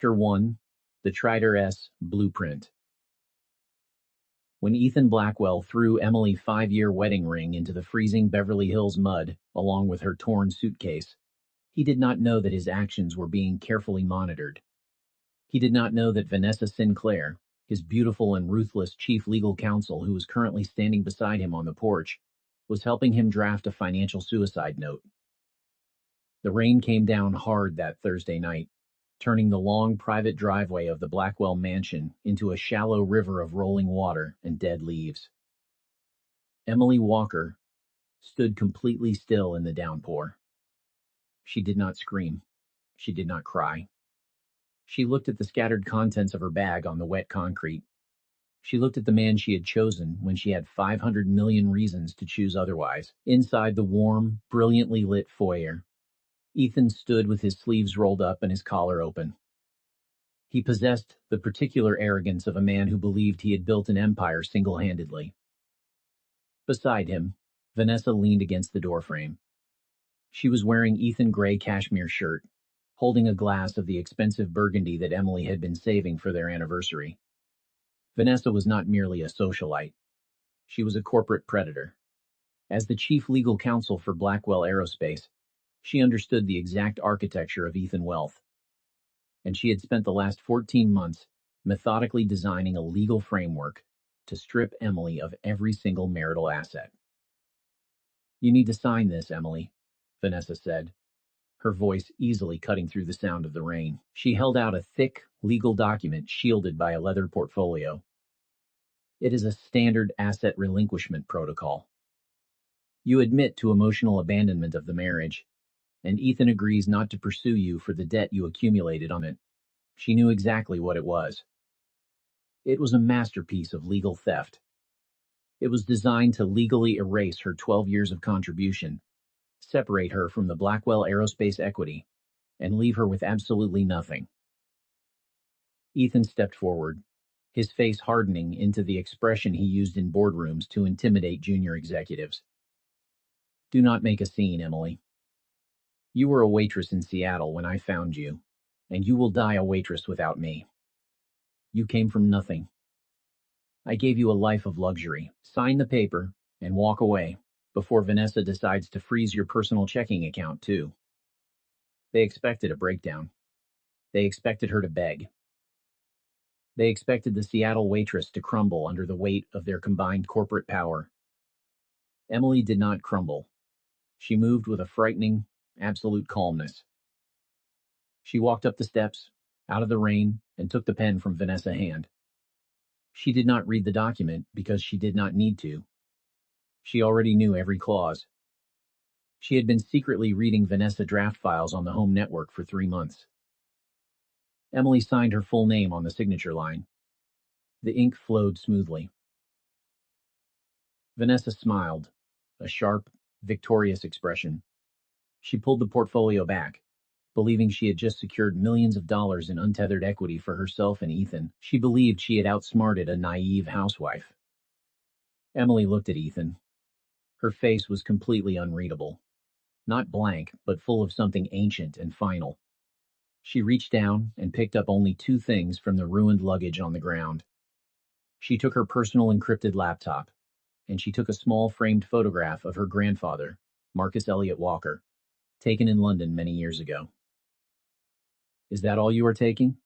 Chapter 1: The Traitoress Blueprint. When Ethan Blackwell threw Emily's 5-year wedding ring into the freezing Beverly Hills mud, along with her torn suitcase, he did not know that his actions were being carefully monitored. He did not know that Vanessa Sinclair, his beautiful and ruthless chief legal counsel who was currently standing beside him on the porch, was helping him draft a financial suicide note. The rain came down hard that Thursday night, turning the long private driveway of the Blackwell mansion into a shallow river of rolling water and dead leaves. Emily Walker stood completely still in the downpour. She did not scream. She did not cry. She looked at the scattered contents of her bag on the wet concrete. She looked at the man she had chosen when she had 500 million reasons to choose otherwise. Inside the warm, brilliantly lit foyer, Ethan stood with his sleeves rolled up and his collar open. He possessed the particular arrogance of a man who believed he had built an empire single-handedly. Beside him, Vanessa leaned against the doorframe. She was wearing Ethan gray cashmere shirt, holding a glass of the expensive burgundy that Emily had been saving for their anniversary. Vanessa was not merely a socialite. She was a corporate predator. As the chief legal counsel for Blackwell Aerospace, she understood the exact architecture of Ethan wealth, and she had spent the last 14 months methodically designing a legal framework to strip Emily of every single marital asset. "You need to sign this, Emily," Vanessa said, her voice easily cutting through the sound of the rain. She held out a thick, legal document shielded by a leather portfolio. "It is a standard asset relinquishment protocol. You admit to emotional abandonment of the marriage, and Ethan agrees not to pursue you for the debt you accumulated on it." She knew exactly what it was. It was a masterpiece of legal theft. It was designed to legally erase her 12 years of contribution, separate her from the Blackwell Aerospace equity, and leave her with absolutely nothing. Ethan stepped forward, his face hardening into the expression he used in boardrooms to intimidate junior executives. "Do not make a scene, Emily. You were a waitress in Seattle when I found you, and you will die a waitress without me. You came from nothing. I gave you a life of luxury. Sign the paper and walk away before Vanessa decides to freeze your personal checking account, too." They expected a breakdown. They expected her to beg. They expected the Seattle waitress to crumble under the weight of their combined corporate power. Emily did not crumble. She moved with a frightening, absolute calmness. She walked up the steps, out of the rain, and took the pen from Vanessa's hand. She did not read the document because she did not need to. She already knew every clause. She had been secretly reading Vanessa draft files on the home network for 3 months. Emily signed her full name on the signature line. The ink flowed smoothly. Vanessa smiled, a sharp, victorious expression. She pulled the portfolio back, believing she had just secured millions of dollars in untethered equity for herself and Ethan. She believed she had outsmarted a naive housewife. Emily looked at Ethan. Her face was completely unreadable. Not blank, but full of something ancient and final. She reached down and picked up only 2 things from the ruined luggage on the ground. She took her personal encrypted laptop, and she took a small framed photograph of her grandfather, Marcus Elliot Walker, taken in London many years ago. "Is that all you are taking?"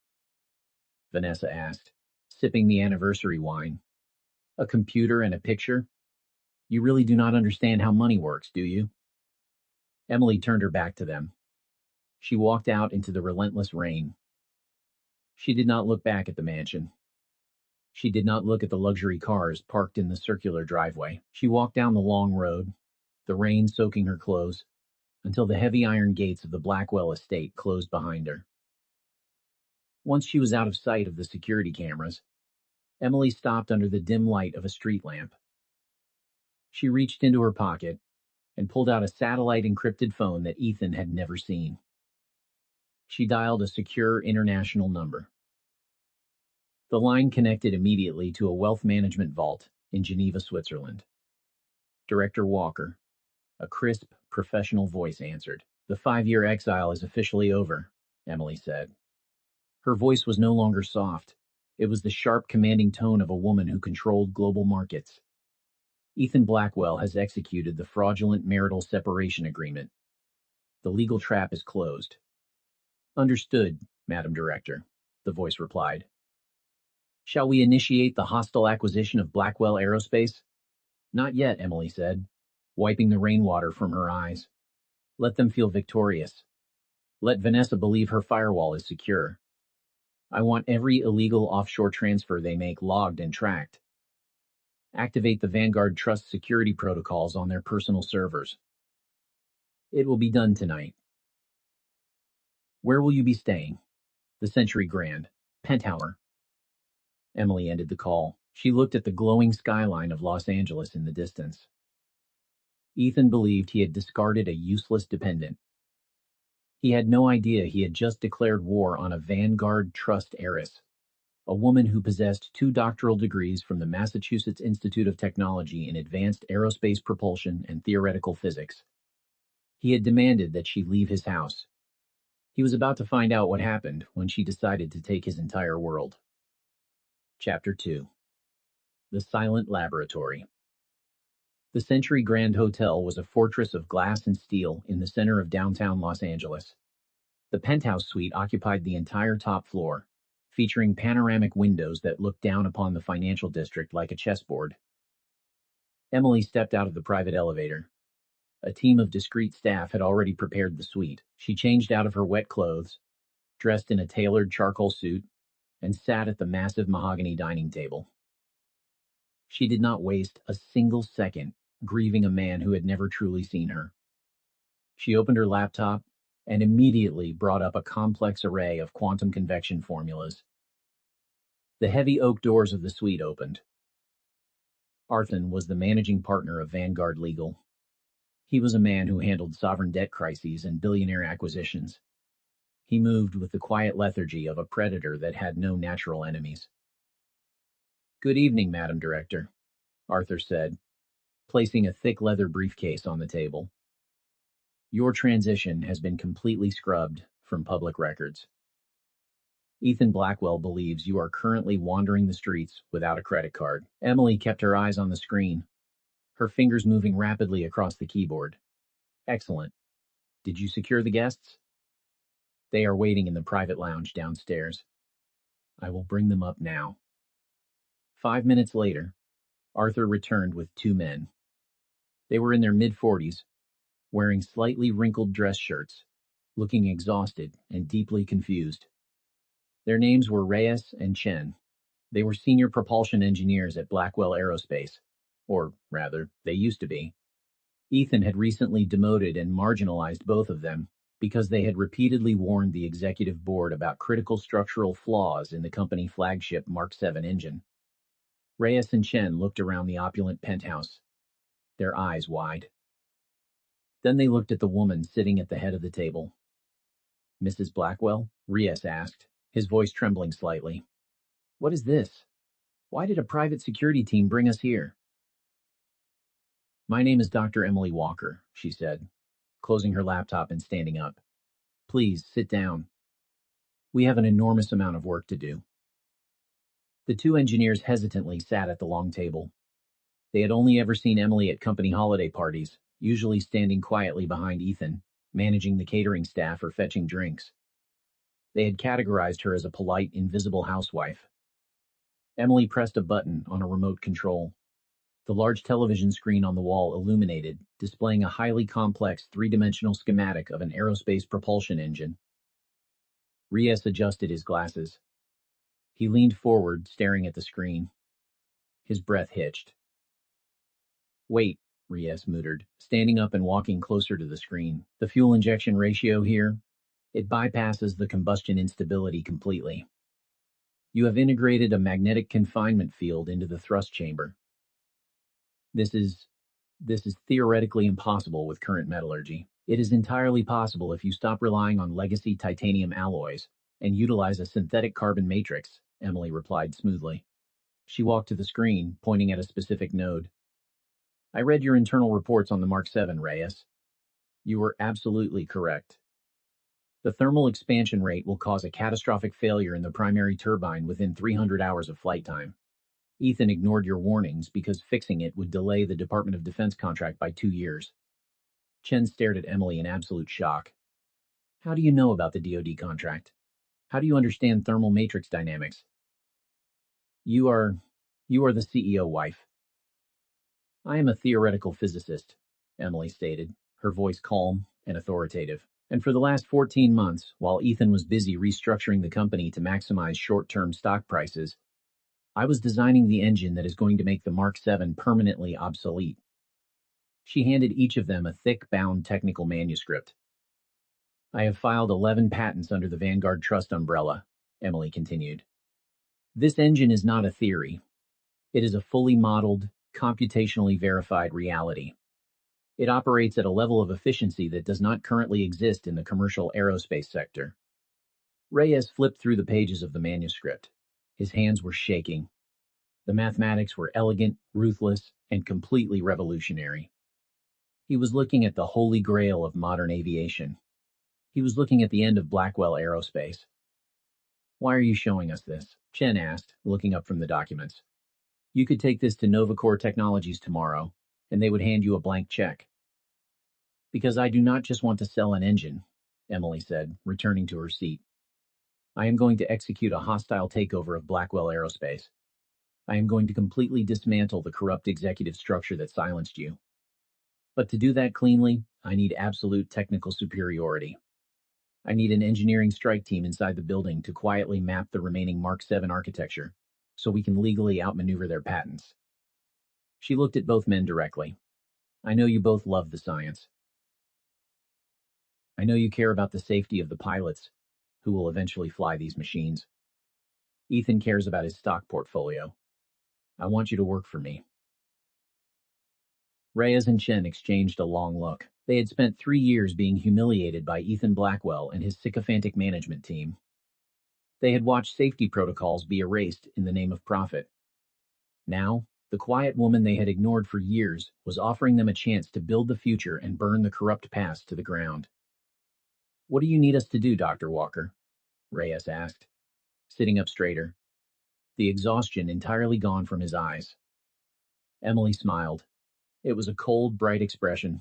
Vanessa asked, sipping the anniversary wine. "A computer and a picture? You really do not understand how money works, do you?" Emily turned her back to them. She walked out into the relentless rain. She did not look back at the mansion. She did not look at the luxury cars parked in the circular driveway. She walked down the long road, the rain soaking her clothes, until the heavy iron gates of the Blackwell estate closed behind her. Once she was out of sight of the security cameras, Emily stopped under the dim light of a street lamp. She reached into her pocket and pulled out a satellite-encrypted phone that Ethan had never seen. She dialed a secure international number. The line connected immediately to a wealth management vault in Geneva, Switzerland. Director Walker, a crisp, professional voice answered. "The 5-year exile is officially over," Emily said. Her voice was no longer soft. It was the sharp, commanding tone of a woman who controlled global markets. Ethan Blackwell has executed the fraudulent marital separation agreement. The legal trap is closed. Understood, Madam Director, the voice replied. Shall we initiate the hostile acquisition of Blackwell Aerospace? Not yet, Emily said, wiping the rainwater from her eyes. Let them feel victorious. Let Vanessa believe her firewall is secure. I want every illegal offshore transfer they make logged and tracked. Activate the Vanguard Trust security protocols on their personal servers. It will be done tonight. Where will you be staying? The Century Grand, Penthouse. Emily ended the call. She looked at the glowing skyline of Los Angeles in the distance. Ethan believed he had discarded a useless dependent. He had no idea he had just declared war on a Vanguard Trust heiress, a woman who possessed 2 doctoral degrees from the Massachusetts Institute of Technology in advanced aerospace propulsion and theoretical physics. He had demanded that she leave his house. He was about to find out what happened when she decided to take his entire world. Chapter 2. The Silent Laboratory. The Century Grand Hotel was a fortress of glass and steel in the center of downtown Los Angeles. The penthouse suite occupied the entire top floor, featuring panoramic windows that looked down upon the financial district like a chessboard. Emily stepped out of the private elevator. A team of discreet staff had already prepared the suite. She changed out of her wet clothes, dressed in a tailored charcoal suit, and sat at the massive mahogany dining table. She did not waste a single second grieving a man who had never truly seen her. She opened her laptop and immediately brought up a complex array of quantum convection formulas. The heavy oak doors of the suite opened. Arthur was the managing partner of Vanguard Legal. He was a man who handled sovereign debt crises and billionaire acquisitions. He moved with the quiet lethargy of a predator that had no natural enemies. Good evening, Madam Director, Arthur said, placing a thick leather briefcase on the table. Your transition has been completely scrubbed from public records. Ethan Blackwell believes you are currently wandering the streets without a credit card. Emily kept her eyes on the screen, her fingers moving rapidly across the keyboard. Excellent. Did you secure the guests? They are waiting in the private lounge downstairs. I will bring them up now. 5 minutes later, Arthur returned with 2 men. They were in their mid-40s, wearing slightly wrinkled dress shirts, looking exhausted and deeply confused. Their names were Reyes and Chen. They were senior propulsion engineers at Blackwell Aerospace, or rather, they used to be. Ethan had recently demoted and marginalized both of them because they had repeatedly warned the executive board about critical structural flaws in the company flagship Mark 7 engine. Reyes and Chen looked around the opulent penthouse, their eyes wide. Then they looked at the woman sitting at the head of the table. Mrs. Blackwell? Reyes asked, his voice trembling slightly. What is this? Why did a private security team bring us here? My name is Dr. Emily Walker, she said, closing her laptop and standing up. Please, sit down. We have an enormous amount of work to do. The 2 engineers hesitantly sat at the long table. They had only ever seen Emily at company holiday parties, usually standing quietly behind Ethan, managing the catering staff or fetching drinks. They had categorized her as a polite, invisible housewife. Emily pressed a button on a remote control. The large television screen on the wall illuminated, displaying a highly complex 3-dimensional schematic of an aerospace propulsion engine. Reyes adjusted his glasses. He leaned forward, staring at the screen. His breath hitched. Wait, Reyes muttered, standing up and walking closer to the screen. The fuel injection ratio here, it bypasses the combustion instability completely. You have integrated a magnetic confinement field into the thrust chamber. This is theoretically impossible with current metallurgy. It is entirely possible if you stop relying on legacy titanium alloys and utilize a synthetic carbon matrix, Emily replied smoothly. She walked to the screen, pointing at a specific node. I read your internal reports on the Mark 7, Reyes. You were absolutely correct. The thermal expansion rate will cause a catastrophic failure in the primary turbine within 300 hours of flight time. Ethan ignored your warnings because fixing it would delay the Department of Defense contract by 2 years. Chen stared at Emily in absolute shock. How do you know about the DoD contract? How do you understand thermal matrix dynamics? You are the CEO wife. I am a theoretical physicist, Emily stated, her voice calm and authoritative. And for the last 14 months, while Ethan was busy restructuring the company to maximize short-term stock prices, I was designing the engine that is going to make the Mark 7 permanently obsolete. She handed each of them a thick-bound technical manuscript. I have filed 11 patents under the Vanguard Trust umbrella, Emily continued. This engine is not a theory. It is a fully modeled, computationally verified reality. It operates at a level of efficiency that does not currently exist in the commercial aerospace sector. Reyes flipped through the pages of the manuscript. His hands were shaking. The mathematics were elegant, ruthless, and completely revolutionary. He was looking at the holy grail of modern aviation. He was looking at the end of Blackwell Aerospace. Why are you showing us this? Chen asked, looking up from the documents. You could take this to Novacore Technologies tomorrow, and they would hand you a blank check. Because I do not just want to sell an engine, Emily said, returning to her seat. I am going to execute a hostile takeover of Blackwell Aerospace. I am going to completely dismantle the corrupt executive structure that silenced you. But to do that cleanly, I need absolute technical superiority. I need an engineering strike team inside the building to quietly map the remaining Mark 7 architecture, so we can legally outmaneuver their patents. She looked at both men directly. I know you both love the science. I know you care about the safety of the pilots who will eventually fly these machines. Ethan cares about his stock portfolio. I want you to work for me. Reyes and Chen exchanged a long look. They had spent 3 years being humiliated by Ethan Blackwell and his sycophantic management team. They had watched safety protocols be erased in the name of profit. Now, the quiet woman they had ignored for years was offering them a chance to build the future and burn the corrupt past to the ground. What do you need us to do, Dr. Walker? Reyes asked, sitting up straighter, the exhaustion entirely gone from his eyes. Emily smiled. It was a cold, bright expression.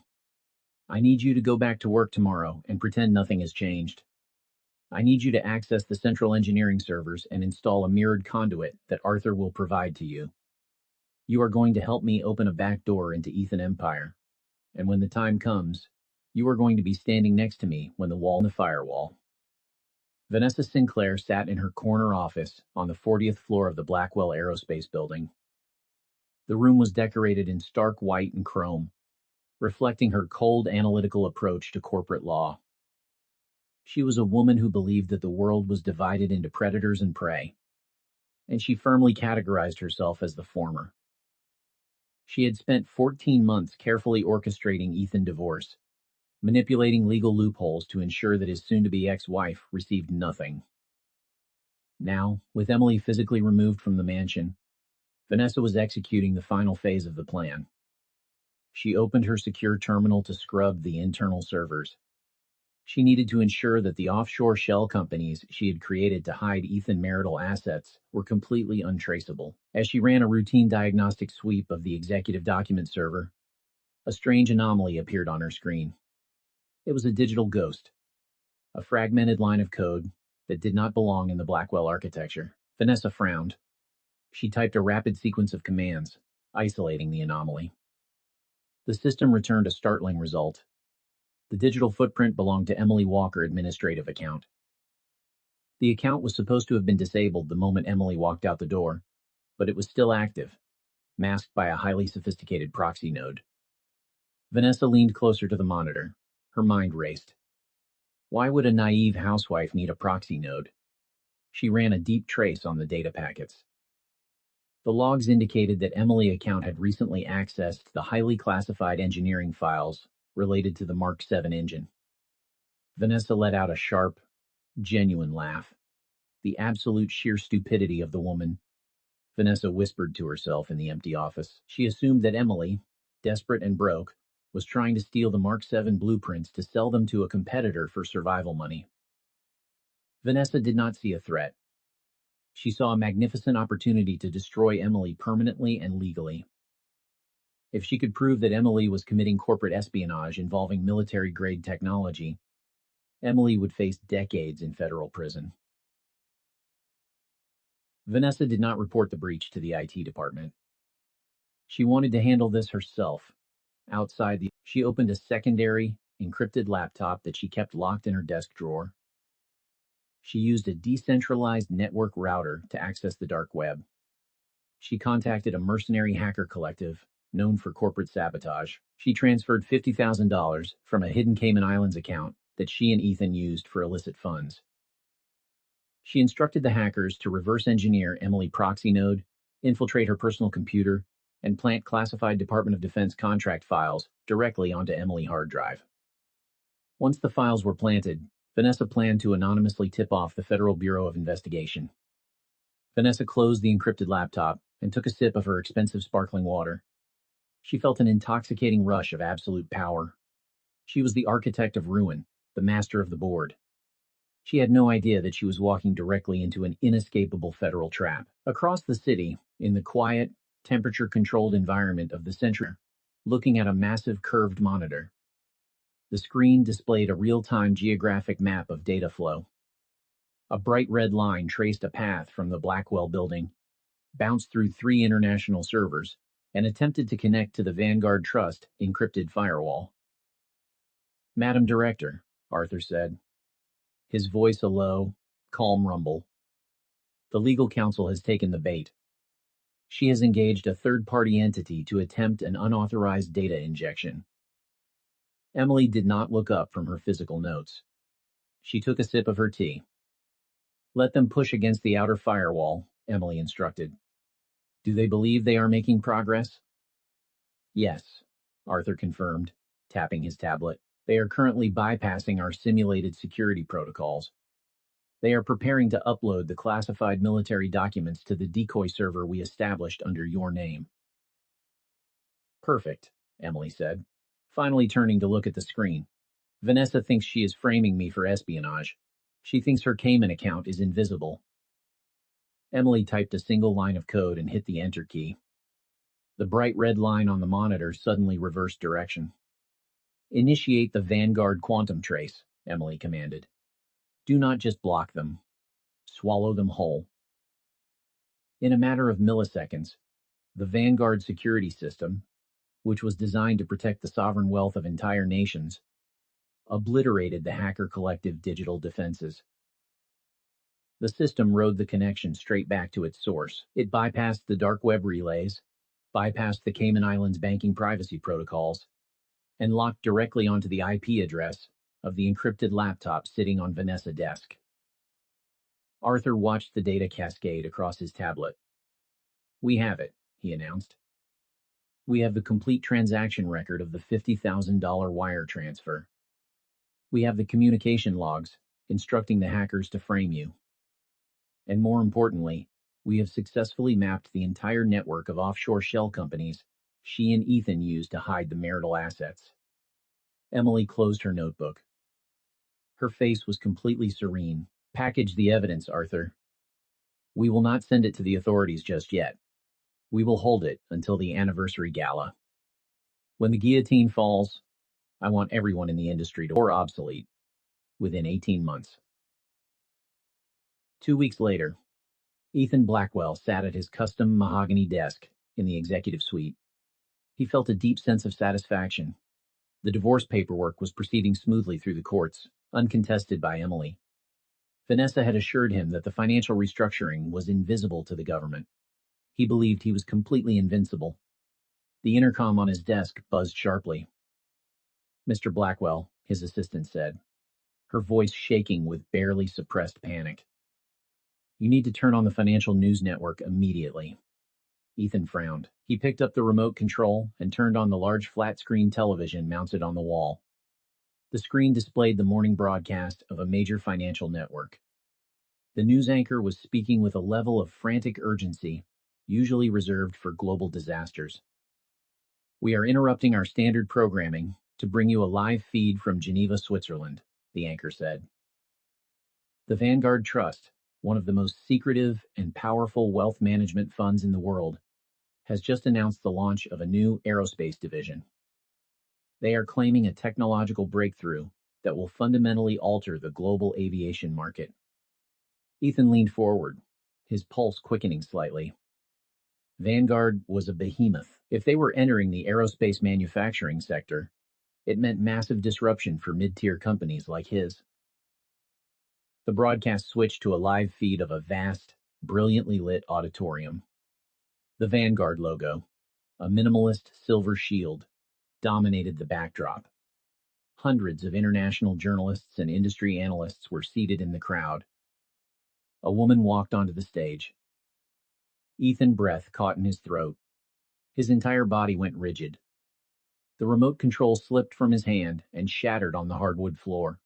I need you to go back to work tomorrow and pretend nothing has changed. I need you to access the central engineering servers and install a mirrored conduit that Arthur will provide to you. You are going to help me open a back door into Ethan Empire, and when the time comes, you are going to be standing next to me when the wall and the firewall. Vanessa Sinclair sat in her corner office on the 40th floor of the Blackwell Aerospace building. The room was decorated in stark white and chrome, reflecting her cold analytical approach to corporate law. She was a woman who believed that the world was divided into predators and prey, and she firmly categorized herself as the former. She had spent 14 months carefully orchestrating Ethan's divorce, manipulating legal loopholes to ensure that his soon-to-be ex-wife received nothing. Now, with Emily physically removed from the mansion, Vanessa was executing the final phase of the plan. She opened her secure terminal to scrub the internal servers. She needed to ensure that the offshore shell companies she had created to hide Ethan's marital assets were completely untraceable. As she ran a routine diagnostic sweep of the executive document server, a strange anomaly appeared on her screen. It was a digital ghost, a fragmented line of code that did not belong in the Blackwell architecture. Vanessa frowned. She typed a rapid sequence of commands, isolating the anomaly. The system returned a startling result. The digital footprint belonged to Emily Walker's administrative account. The account was supposed to have been disabled the moment Emily walked out the door, but it was still active, masked by a highly sophisticated proxy node. Vanessa leaned closer to the monitor. Her mind raced. Why would a naive housewife need a proxy node? She ran a deep trace on the data packets. The logs indicated that Emily's account had recently accessed the highly classified engineering files related to the Mark 7 engine. Vanessa let out a sharp, genuine laugh. The absolute sheer stupidity of the woman, Vanessa whispered to herself in the empty office. She assumed that Emily, desperate and broke, was trying to steal the Mark 7 blueprints to sell them to a competitor for survival money. Vanessa did not see a threat. She saw a magnificent opportunity to destroy Emily permanently and legally. If she could prove that Emily was committing corporate espionage involving military-grade technology, Emily would face decades in federal prison. Vanessa did not report the breach to the IT department. She wanted to handle this herself. She opened a secondary, encrypted laptop that she kept locked in her desk drawer. She used a decentralized network router to access the dark web. She contacted a mercenary hacker collective known for corporate sabotage. She transferred $50,000 from a hidden Cayman Islands account that she and Ethan used for illicit funds. She instructed the hackers to reverse engineer Emily proxy node, infiltrate her personal computer, and plant classified Department of Defense contract files directly onto Emily hard drive. Once the files were planted, Vanessa planned to anonymously tip off the Federal Bureau of Investigation. Vanessa closed the encrypted laptop and took a sip of her expensive sparkling water. She felt an intoxicating rush of absolute power. She was the architect of ruin, the master of the board. She had no idea that she was walking directly into an inescapable federal trap. Across the city, in the quiet, temperature-controlled environment of the century, looking at a massive curved monitor. The screen displayed a real-time geographic map of data flow. A bright red line traced a path from the Blackwell building, bounced through 3 international servers, and attempted to connect to the Vanguard Trust encrypted firewall. "Madam Director," Arthur said, his voice a low, calm rumble. "The legal counsel has taken the bait. She has engaged a third-party entity to attempt an unauthorized data injection." Emily did not look up from her physical notes. She took a sip of her tea. "Let them push against the outer firewall," Emily instructed. "Do they believe they are making progress?" "Yes," Arthur confirmed, tapping his tablet. "They are currently bypassing our simulated security protocols. They are preparing to upload the classified military documents to the decoy server we established under your name." "Perfect," Emily said, finally turning to look at the screen. "Vanessa thinks she is framing me for espionage. She thinks her Cayman account is invisible." Emily typed a single line of code and hit the enter key. The bright red line on the monitor suddenly reversed direction. "Initiate the Vanguard quantum trace," Emily commanded. "Do not just block them. Swallow them whole." In a matter of milliseconds, the Vanguard security system, which was designed to protect the sovereign wealth of entire nations, obliterated the hacker collective digital defenses. The system rode the connection straight back to its source. It bypassed the dark web relays, bypassed the Cayman Islands banking privacy protocols, and locked directly onto the IP address of the encrypted laptop sitting on Vanessa's desk. Arthur watched the data cascade across his tablet. "We have it," he announced. "We have the complete transaction record of the $50,000 wire transfer. We have the communication logs instructing the hackers to frame you. And more importantly, we have successfully mapped the entire network of offshore shell companies she and Ethan used to hide the marital assets." Emily closed her notebook. Her face was completely serene. "Package the evidence, Arthur. We will not send it to the authorities just yet. We will hold it until the anniversary gala. When the guillotine falls, I want everyone in the industry to or obsolete within 18 months. 2 weeks later, Ethan Blackwell sat at his custom mahogany desk in the executive suite. He felt a deep sense of satisfaction. The divorce paperwork was proceeding smoothly through the courts, uncontested by Emily. Vanessa had assured him that the financial restructuring was invisible to the government. He believed he was completely invincible. The intercom on his desk buzzed sharply. "Mr. Blackwell," his assistant said, her voice shaking with barely suppressed panic. "You need to turn on the financial news network immediately." Ethan frowned. He picked up the remote control and turned on the large flat-screen television mounted on the wall. The screen displayed the morning broadcast of a major financial network. The news anchor was speaking with a level of frantic urgency usually reserved for global disasters. "We are interrupting our standard programming to bring you a live feed from Geneva, Switzerland," the anchor said. The Vanguard Trust, one of the most secretive and powerful wealth management funds in the world, has just announced the launch of a new aerospace division. They are claiming a technological breakthrough that will fundamentally alter the global aviation market. Ethan leaned forward, his pulse quickening slightly. Vanguard was a behemoth. If they were entering the aerospace manufacturing sector, it meant massive disruption for mid-tier companies like his. The broadcast switched to a live feed of a vast, brilliantly lit auditorium. The Vanguard logo, a minimalist silver shield, dominated the backdrop. Hundreds of international journalists and industry analysts were seated in the crowd. A woman walked onto the stage. Ethan's breath caught in his throat. His entire body went rigid. The remote control slipped from his hand and shattered on the hardwood floor.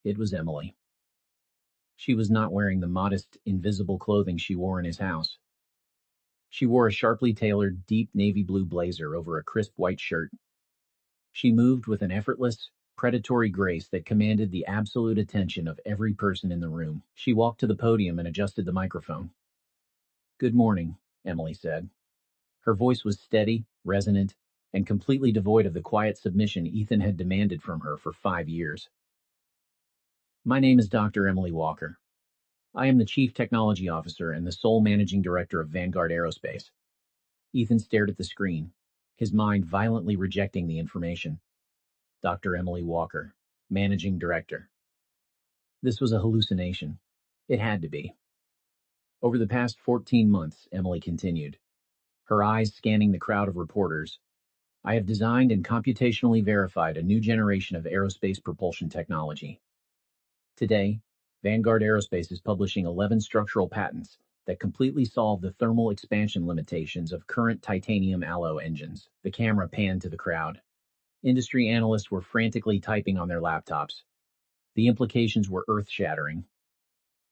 It was Emily. She was not wearing the modest, invisible clothing she wore in his house. She wore a sharply tailored, deep navy blue blazer over a crisp white shirt. She moved with an effortless, predatory grace that commanded the absolute attention of every person in the room. She walked to the podium and adjusted the microphone. "Good morning," Emily said. Her voice was steady, resonant, and completely devoid of the quiet submission Ethan had demanded from her for 5 years. "My name is Dr. Emily Walker. I am the Chief Technology Officer and the sole Managing Director of Vanguard Aerospace." Ethan stared at the screen, his mind violently rejecting the information. Dr. Emily Walker, Managing Director. This was a hallucination. It had to be. Over the past 14 months, Emily continued, her eyes scanning the crowd of reporters, I have designed and computationally verified a new generation of aerospace propulsion technology. Today, Vanguard Aerospace is publishing 11 structural patents that completely solve the thermal expansion limitations of current titanium alloy engines. The camera panned to the crowd. Industry analysts were frantically typing on their laptops. The implications were earth-shattering.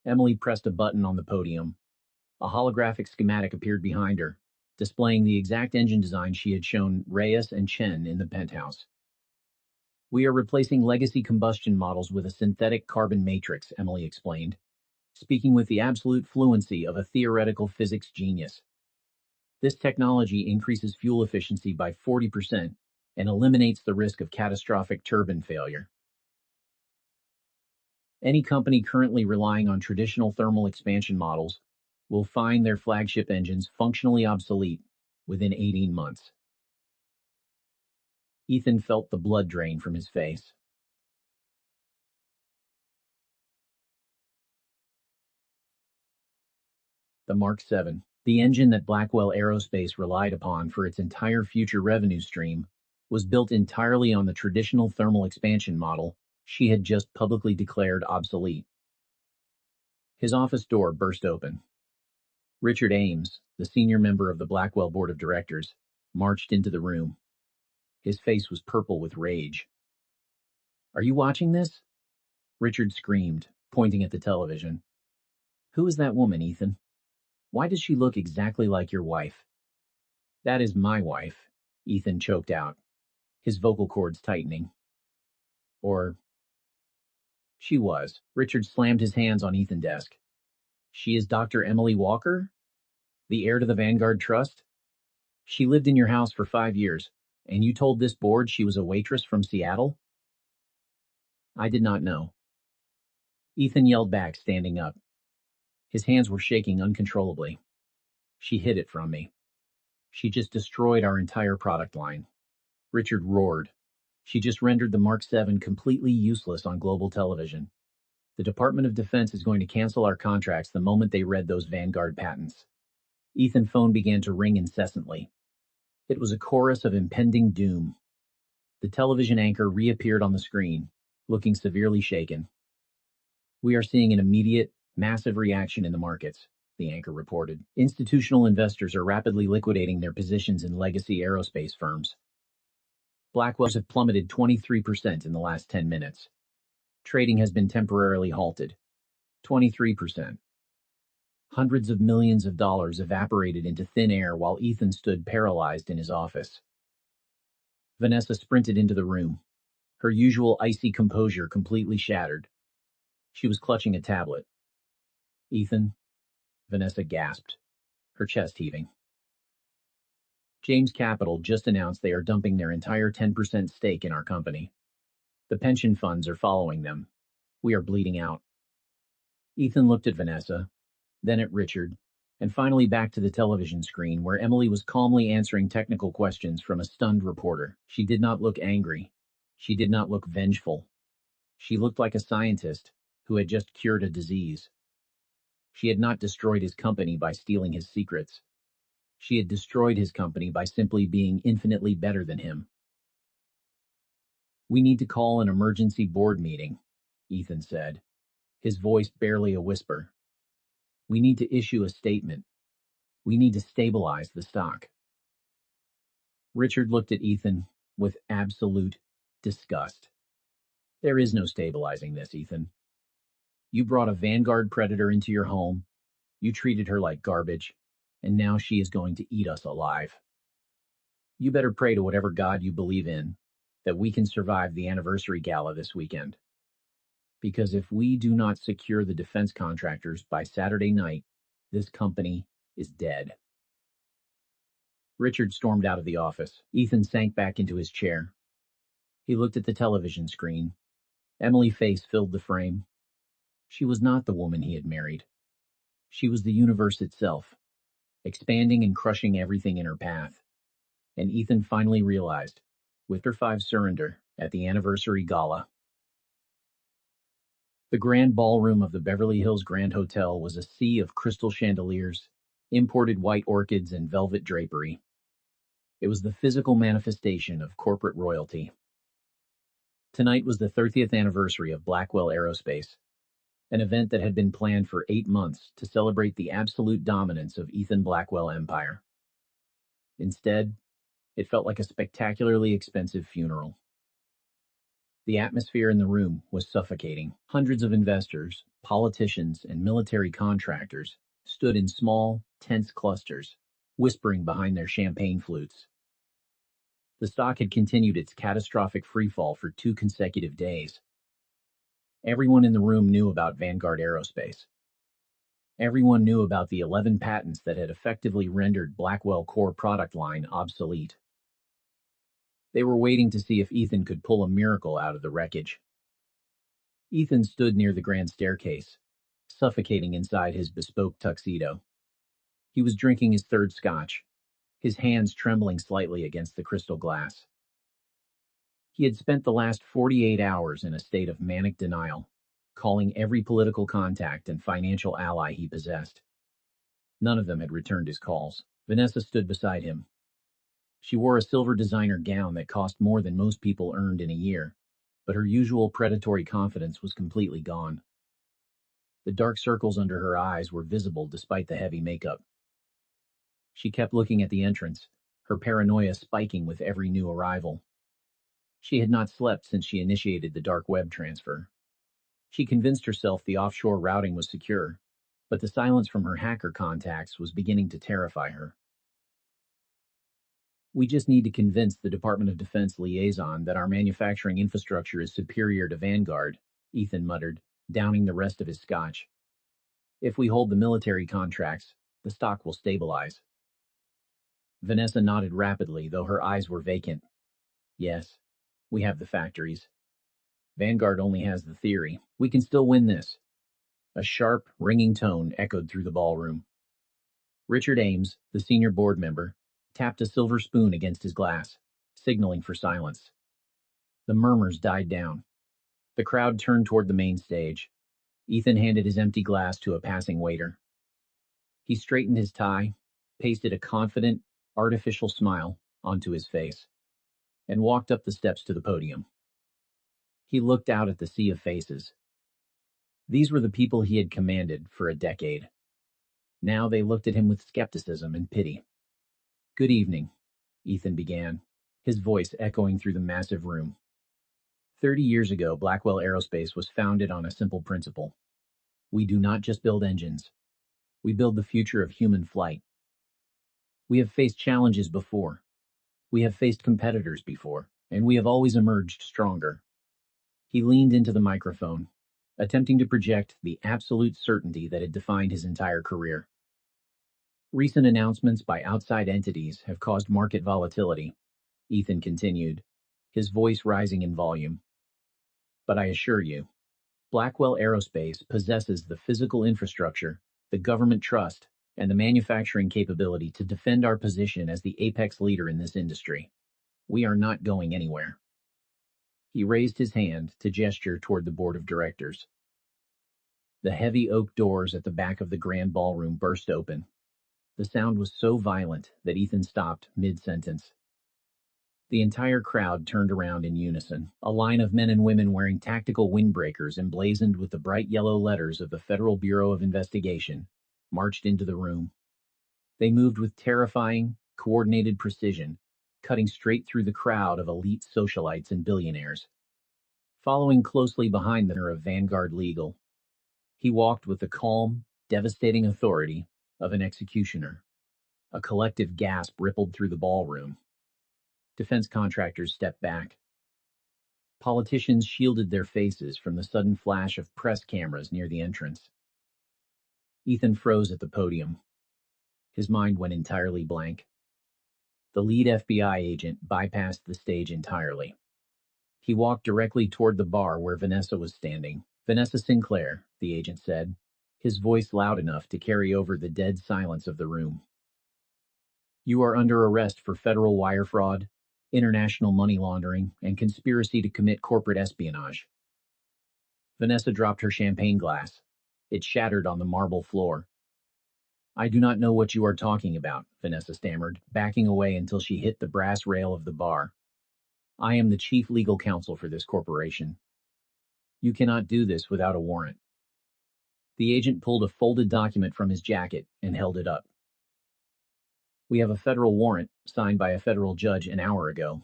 Emily pressed a button on the podium. A holographic schematic appeared behind her, displaying the exact engine design she had shown Reyes and Chen in the penthouse. "We are replacing legacy combustion models with a synthetic carbon matrix," Emily explained, speaking with the absolute fluency of a theoretical physics genius. "This technology increases fuel efficiency by 40% and eliminates the risk of catastrophic turbine failure. Any company currently relying on traditional thermal expansion models will find their flagship engines functionally obsolete within 18 months. Ethan felt the blood drain from his face. The Mark 7, the engine that Blackwell Aerospace relied upon for its entire future revenue stream, was built entirely on the traditional thermal expansion model she had just publicly declared obsolete. His office door burst open. Richard Ames, the senior member of the Blackwell Board of Directors, marched into the room. His face was purple with rage. "Are you watching this?" Richard screamed, pointing at the television. "Who is that woman, Ethan? Why does she look exactly like your wife?" "That is my wife," Ethan choked out, his vocal cords tightening. "Or she was." Richard slammed his hands on Ethan's desk. "She is Dr. Emily Walker? The heir to the Vanguard Trust? She lived in your house for 5 years, and you told this board she was a waitress from Seattle?" "I did not know." Ethan yelled back, standing up. His hands were shaking uncontrollably. "She hid it from me. She just destroyed our entire product line." Richard roared. "She just rendered the Mark 7 completely useless on global television. The Department of Defense is going to cancel our contracts the moment they read those Vanguard patents." Ethan's phone began to ring incessantly. It was a chorus of impending doom. The television anchor reappeared on the screen, looking severely shaken. "We are seeing an immediate, massive reaction in the markets," the anchor reported. "Institutional investors are rapidly liquidating their positions in legacy aerospace firms. Blackwell's have plummeted 23% in the last 10 minutes. Trading has been temporarily halted. 23%. Hundreds of millions of dollars evaporated into thin air while Ethan stood paralyzed in his office. Vanessa sprinted into the room, her usual icy composure completely shattered. She was clutching a tablet. Ethan, Vanessa gasped, her chest heaving. James Capital just announced they are dumping their entire 10% stake in our company. The pension funds are following them. We are bleeding out. Ethan looked at Vanessa, then at Richard, and finally back to the television screen where Emily was calmly answering technical questions from a stunned reporter. She did not look angry. She did not look vengeful. She looked like a scientist who had just cured a disease. She had not destroyed his company by stealing his secrets. She had destroyed his company by simply being infinitely better than him. "We need to call an emergency board meeting," Ethan said, his voice barely a whisper. "We need to issue a statement. We need to stabilize the stock." Richard looked at Ethan with absolute disgust. "There is no stabilizing this, Ethan. You brought a Vanguard predator into your home, you treated her like garbage, and now she is going to eat us alive. You better pray to whatever God you believe in that we can survive the anniversary gala this weekend. Because if we do not secure the defense contractors by Saturday night, this company is dead." Richard stormed out of the office. Ethan sank back into his chair. He looked at the television screen. Emily's face filled the frame. She was not the woman he had married. She was the universe itself, expanding and crushing everything in her path. And Ethan finally realized, with her 5 surrender at the anniversary gala. The grand ballroom of the Beverly Hills Grand Hotel was a sea of crystal chandeliers, imported white orchids, and velvet drapery. It was the physical manifestation of corporate royalty. Tonight was the 30th anniversary of Blackwell Aerospace, an event that had been planned for 8 months to celebrate the absolute dominance of Ethan Blackwell Empire. Instead, it felt like a spectacularly expensive funeral. The atmosphere in the room was suffocating. Hundreds of investors, politicians, and military contractors stood in small, tense clusters, whispering behind their champagne flutes. The stock had continued its catastrophic freefall for 2 consecutive days. Everyone in the room knew about Vanguard Aerospace. Everyone knew about the 11 patents that had effectively rendered Blackwell core product line obsolete. They were waiting to see if Ethan could pull a miracle out of the wreckage. Ethan stood near the grand staircase, suffocating inside his bespoke tuxedo. He was drinking his 3rd scotch, his hands trembling slightly against the crystal glass. He had spent the last 48 hours in a state of manic denial, calling every political contact and financial ally he possessed. None of them had returned his calls. Vanessa stood beside him. She wore a silver designer gown that cost more than most people earned in a year, but her usual predatory confidence was completely gone. The dark circles under her eyes were visible despite the heavy makeup. She kept looking at the entrance, her paranoia spiking with every new arrival. She had not slept since she initiated the dark web transfer. She convinced herself the offshore routing was secure, but the silence from her hacker contacts was beginning to terrify her. "We just need to convince the Department of Defense liaison that our manufacturing infrastructure is superior to Vanguard," Ethan muttered, downing the rest of his scotch. "If we hold the military contracts, the stock will stabilize." Vanessa nodded rapidly, though her eyes were vacant. "Yes, we have the factories. Vanguard only has the theory. We can still win this." A sharp, ringing tone echoed through the ballroom. Richard Ames, the senior board member, tapped a silver spoon against his glass, signaling for silence. The murmurs died down. The crowd turned toward the main stage. Ethan handed his empty glass to a passing waiter. He straightened his tie, pasted a confident, artificial smile onto his face, and walked up the steps to the podium. He looked out at the sea of faces. These were the people he had commanded for a decade. Now they looked at him with skepticism and pity. "Good evening," Ethan began, his voice echoing through the massive room. 30 years ago, Blackwell Aerospace was founded on a simple principle. We do not just build engines. We build the future of human flight. We have faced challenges before. We have faced competitors before, and we have always emerged stronger. He leaned into the microphone, attempting to project the absolute certainty that had defined his entire career. Recent announcements by outside entities have caused market volatility, Ethan continued, his voice rising in volume. But I assure you, Blackwell Aerospace possesses the physical infrastructure, the government trust, and the manufacturing capability to defend our position as the apex leader in this industry. We are not going anywhere. He raised his hand to gesture toward the board of directors. The heavy oak doors at the back of the grand ballroom burst open. The sound was so violent that Ethan stopped mid-sentence. The entire crowd turned around in unison. A line of men and women wearing tactical windbreakers emblazoned with the bright yellow letters of the Federal Bureau of Investigation marched into the room. They moved with terrifying, coordinated precision, cutting straight through the crowd of elite socialites and billionaires. Following closely behind them of Vanguard Legal, he walked with the calm, devastating authority of an executioner. A collective gasp rippled through the ballroom. Defense contractors stepped back. Politicians shielded their faces from the sudden flash of press cameras near the entrance. Ethan froze at the podium. His mind went entirely blank. The lead FBI agent bypassed the stage entirely. He walked directly toward the bar where Vanessa was standing. Vanessa Sinclair, the agent said, his voice loud enough to carry over the dead silence of the room. You are under arrest for federal wire fraud, international money laundering, and conspiracy to commit corporate espionage. Vanessa dropped her champagne glass. It shattered on the marble floor. I do not know what you are talking about, Vanessa stammered, backing away until she hit the brass rail of the bar. I am the chief legal counsel for this corporation. You cannot do this without a warrant. The agent pulled a folded document from his jacket and held it up. We have a federal warrant signed by a federal judge an hour ago.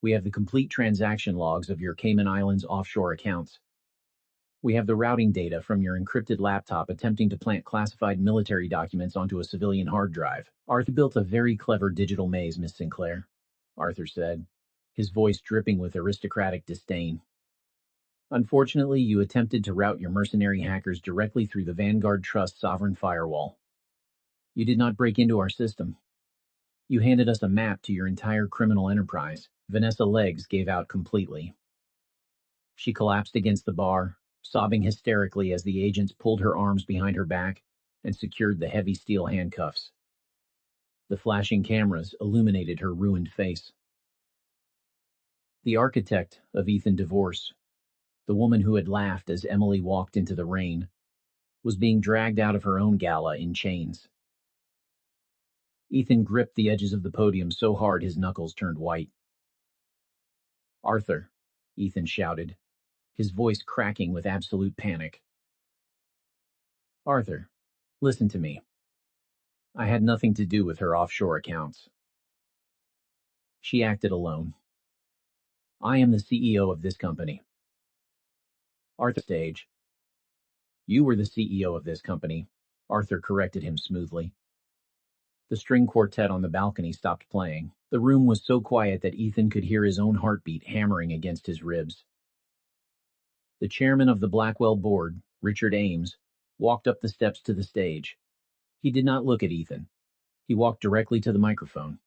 We have the complete transaction logs of your Cayman Islands offshore accounts. We have the routing data from your encrypted laptop attempting to plant classified military documents onto a civilian hard drive. Arthur built a very clever digital maze, Miss Sinclair, Arthur said, his voice dripping with aristocratic disdain. Unfortunately, you attempted to route your mercenary hackers directly through the Vanguard Trust sovereign firewall. You did not break into our system. You handed us a map to your entire criminal enterprise. Vanessa's legs gave out completely. She collapsed against the bar, sobbing hysterically as the agents pulled her arms behind her back and secured the heavy steel handcuffs. The flashing cameras illuminated her ruined face. The architect of Ethan's divorce, the woman who had laughed as Emily walked into the rain, was being dragged out of her own gala in chains. Ethan gripped the edges of the podium so hard his knuckles turned white. Arthur, Ethan shouted, his voice cracking with absolute panic. Arthur, listen to me. I had nothing to do with her offshore accounts. She acted alone. I am the CEO of this company. Arthur stage. You were the CEO of this company, Arthur corrected him smoothly. The string quartet on the balcony stopped playing. The room was so quiet that Ethan could hear his own heartbeat hammering against his ribs. The chairman of the Blackwell board, Richard Ames, walked up the steps to the stage. He did not look at Ethan. He walked directly to the microphone.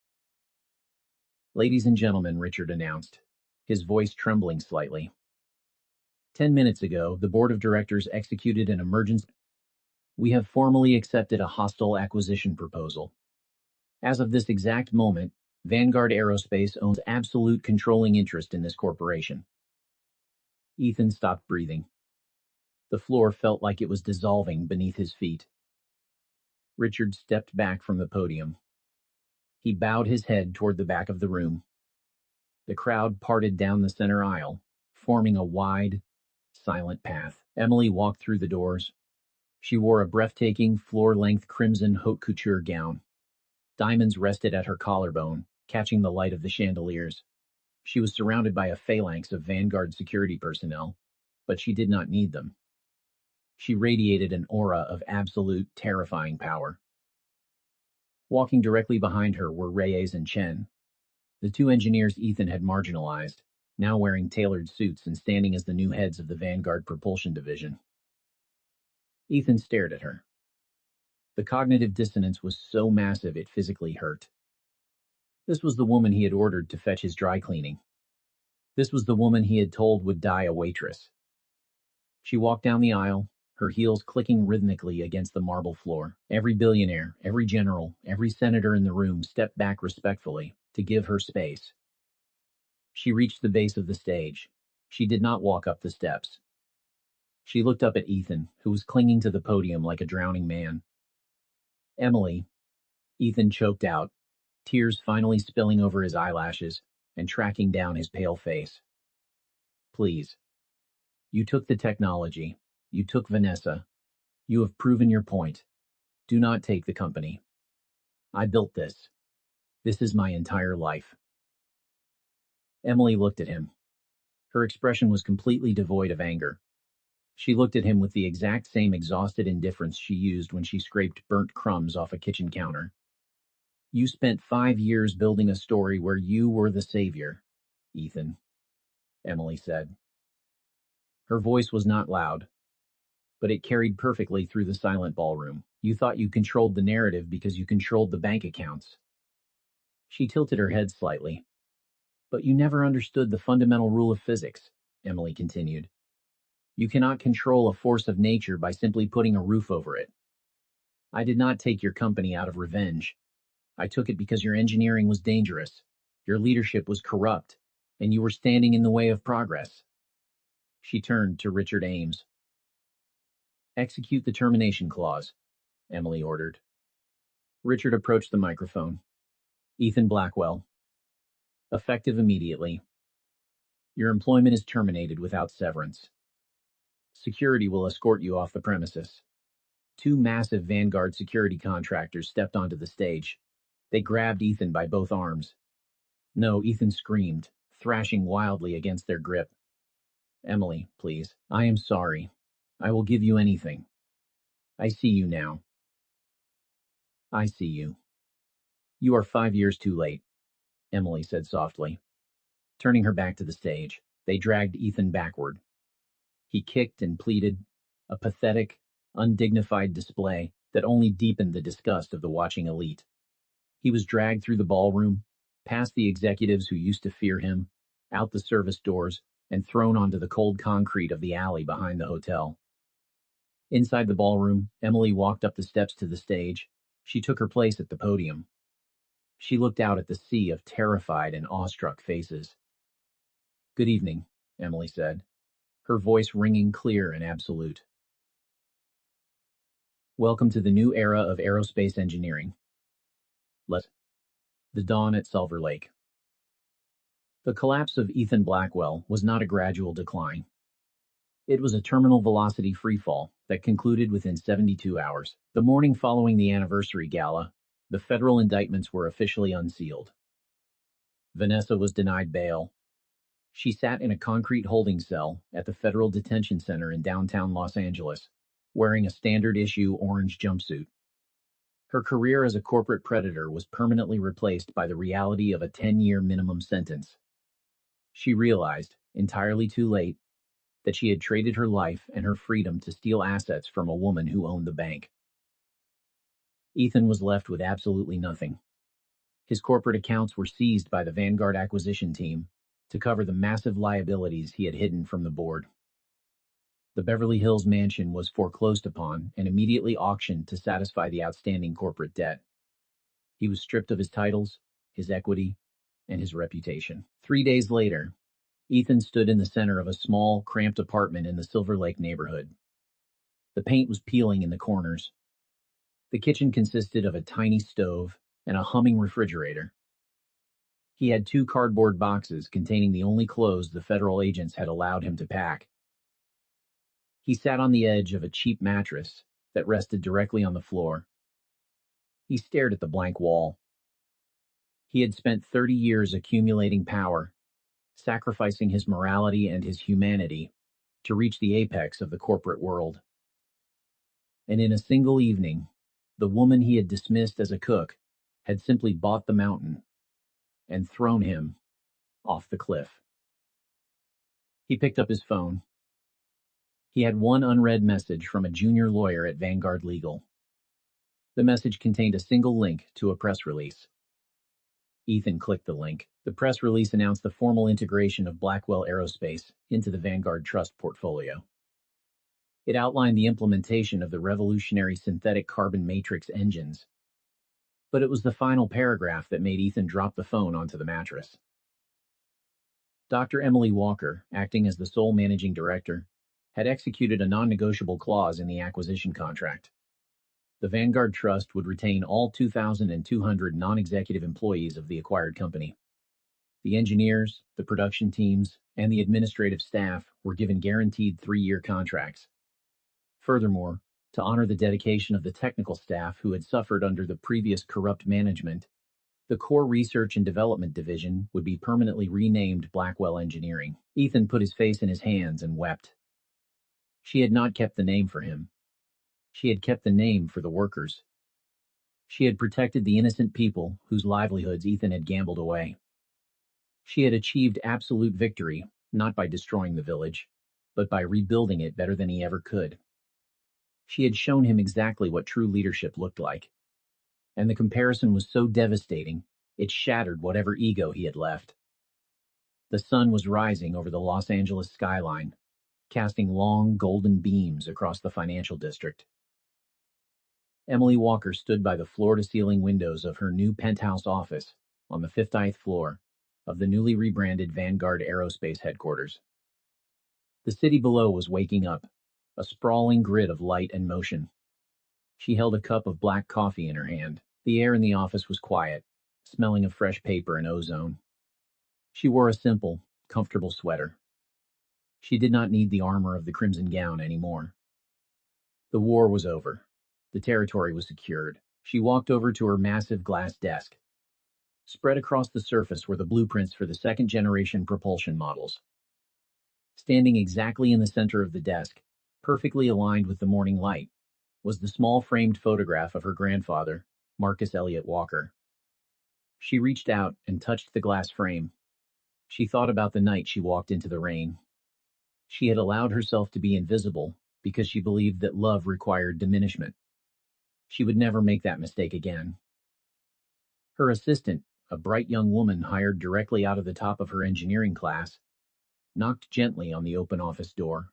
Ladies and gentlemen, Richard announced, his voice trembling slightly. 10 minutes ago, the board of directors executed an emergency. We have formally accepted a hostile acquisition proposal. As of this exact moment, Vanguard Aerospace owns absolute controlling interest in this corporation. Ethan stopped breathing. The floor felt like it was dissolving beneath his feet. Richard stepped back from the podium. He bowed his head toward the back of the room. The crowd parted down the center aisle, forming a wide, silent path. Emily walked through the doors. She wore a breathtaking, floor-length crimson haute couture gown. Diamonds rested at her collarbone, catching the light of the chandeliers. She was surrounded by a phalanx of Vanguard security personnel, but she did not need them. She radiated an aura of absolute, terrifying power. Walking directly behind her were Reyes and Chen, the two engineers Ethan had marginalized. now wearing tailored suits and standing as the new heads of the Vanguard Propulsion Division. Ethan stared at her. The cognitive dissonance was so massive it physically hurt. This was the woman he had ordered to fetch his dry cleaning. This was the woman he had told would die a waitress. She walked down the aisle, her heels clicking rhythmically against the marble floor. Every billionaire, every general, every senator in the room stepped back respectfully to give her space. She reached the base of the stage. She did not walk up the steps. She looked up at Ethan, who was clinging to the podium like a drowning man. Emily, Ethan choked out, tears finally spilling over his eyelashes and tracking down his pale face. Please. You took the technology. You took Vanessa. You have proven your point. Do not take the company. I built this. This is my entire life. Emily looked at him. Her expression was completely devoid of anger. She looked at him with the exact same exhausted indifference she used when she scraped burnt crumbs off a kitchen counter. You spent 5 years building a story where you were the savior, Ethan, Emily said. Her voice was not loud, but it carried perfectly through the silent ballroom. You thought you controlled the narrative because you controlled the bank accounts. She tilted her head slightly. But you never understood the fundamental rule of physics, Emily continued. You cannot control a force of nature by simply putting a roof over it. I did not take your company out of revenge. I took it because your engineering was dangerous, your leadership was corrupt, and you were standing in the way of progress. She turned to Richard Ames. Execute the termination clause, Emily ordered. Richard approached the microphone. Ethan Blackwell. Effective immediately. Your employment is terminated without severance. Security will escort you off the premises. 2 massive Vanguard security contractors stepped onto the stage. They grabbed Ethan by both arms. No, Ethan screamed, thrashing wildly against their grip. Emily, please. I am sorry. I will give you anything. I see you now. I see you. You are 5 years too late, Emily said softly. Turning her back to the stage, they dragged Ethan backward. He kicked and pleaded, a pathetic, undignified display that only deepened the disgust of the watching elite. He was dragged through the ballroom, past the executives who used to fear him, out the service doors, and thrown onto the cold concrete of the alley behind the hotel. Inside the ballroom, Emily walked up the steps to the stage. She took her place at the podium. She looked out at the sea of terrified and awestruck faces. Good evening, Emily said, her voice ringing clear and absolute. Welcome to the new era of aerospace engineering. The dawn at Silver Lake. The collapse of Ethan Blackwell was not a gradual decline. It was a terminal velocity freefall that concluded within 72 hours. The morning following the anniversary gala, the federal indictments were officially unsealed. Vanessa was denied bail. She sat in a concrete holding cell at the Federal Detention Center in downtown Los Angeles, wearing a standard-issue orange jumpsuit. Her career as a corporate predator was permanently replaced by the reality of a 10-year minimum sentence. She realized, entirely too late, that she had traded her life and her freedom to steal assets from a woman who owned the bank. Ethan was left with absolutely nothing. His corporate accounts were seized by the Vanguard acquisition team to cover the massive liabilities he had hidden from the board. The Beverly Hills mansion was foreclosed upon and immediately auctioned to satisfy the outstanding corporate debt. He was stripped of his titles, his equity, and his reputation. 3 days later, Ethan stood in the center of a small, cramped apartment in the Silver Lake neighborhood. The paint was peeling in the corners. The kitchen consisted of a tiny stove and a humming refrigerator. He had 2 cardboard boxes containing the only clothes the federal agents had allowed him to pack. He sat on the edge of a cheap mattress that rested directly on the floor. He stared at the blank wall. He had spent 30 years accumulating power, sacrificing his morality and his humanity to reach the apex of the corporate world. And in a single evening, the woman he had dismissed as a cook had simply bought the mountain and thrown him off the cliff. He picked up his phone. He had one unread message from a junior lawyer at Vanguard Legal. The message contained a single link to a press release. Ethan clicked the link. The press release announced the formal integration of Blackwell Aerospace into the Vanguard Trust portfolio. It outlined the implementation of the revolutionary synthetic carbon matrix engines. But it was the final paragraph that made Ethan drop the phone onto the mattress. Dr. Emily Walker, acting as the sole managing director, had executed a non-negotiable clause in the acquisition contract. The Vanguard Trust would retain all 2,200 non-executive employees of the acquired company. The engineers, the production teams, and the administrative staff were given guaranteed 3-year contracts. Furthermore, to honor the dedication of the technical staff who had suffered under the previous corrupt management, the Core Research and Development Division would be permanently renamed Blackwell Engineering. Ethan put his face in his hands and wept. She had not kept the name for him. She had kept the name for the workers. She had protected the innocent people whose livelihoods Ethan had gambled away. She had achieved absolute victory, not by destroying the village, but by rebuilding it better than he ever could. She had shown him exactly what true leadership looked like. And the comparison was so devastating, it shattered whatever ego he had left. The sun was rising over the Los Angeles skyline, casting long golden beams across the financial district. Emily Walker stood by the floor-to-ceiling windows of her new penthouse office on the 50th floor of the newly rebranded Vanguard Aerospace headquarters. The city below was waking up, a sprawling grid of light and motion. She held a cup of black coffee in her hand. The air in the office was quiet, smelling of fresh paper and ozone. She wore a simple, comfortable sweater. She did not need the armor of the crimson gown anymore. The war was over. The territory was secured. She walked over to her massive glass desk. Spread across the surface were the blueprints for the second-generation propulsion models. Standing exactly in the center of the desk, perfectly aligned with the morning light, was the small framed photograph of her grandfather, Marcus Elliott Walker. She reached out and touched the glass frame. She thought about the night she walked into the rain. She had allowed herself to be invisible because she believed that love required diminishment. She would never make that mistake again. Her assistant, a bright young woman hired directly out of the top of her engineering class, knocked gently on the open office door.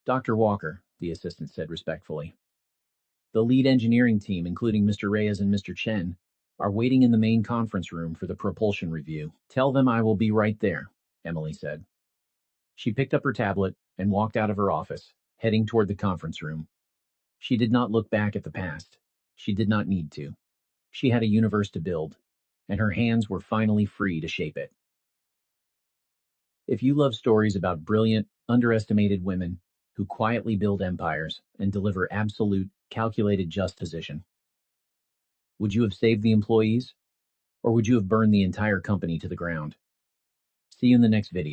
"Dr. Walker," the assistant said respectfully. "The lead engineering team, including Mr. Reyes and Mr. Chen, are waiting in the main conference room for the propulsion review." "Tell them I will be right there," Emily said. She picked up her tablet and walked out of her office, heading toward the conference room. She did not look back at the past. She did not need to. She had a universe to build, and her hands were finally free to shape it. If you love stories about brilliant, underestimated women who quietly build empires and deliver absolute, calculated juxtaposition, would you have saved the employees, or would you have burned the entire company to the ground? See you in the next video.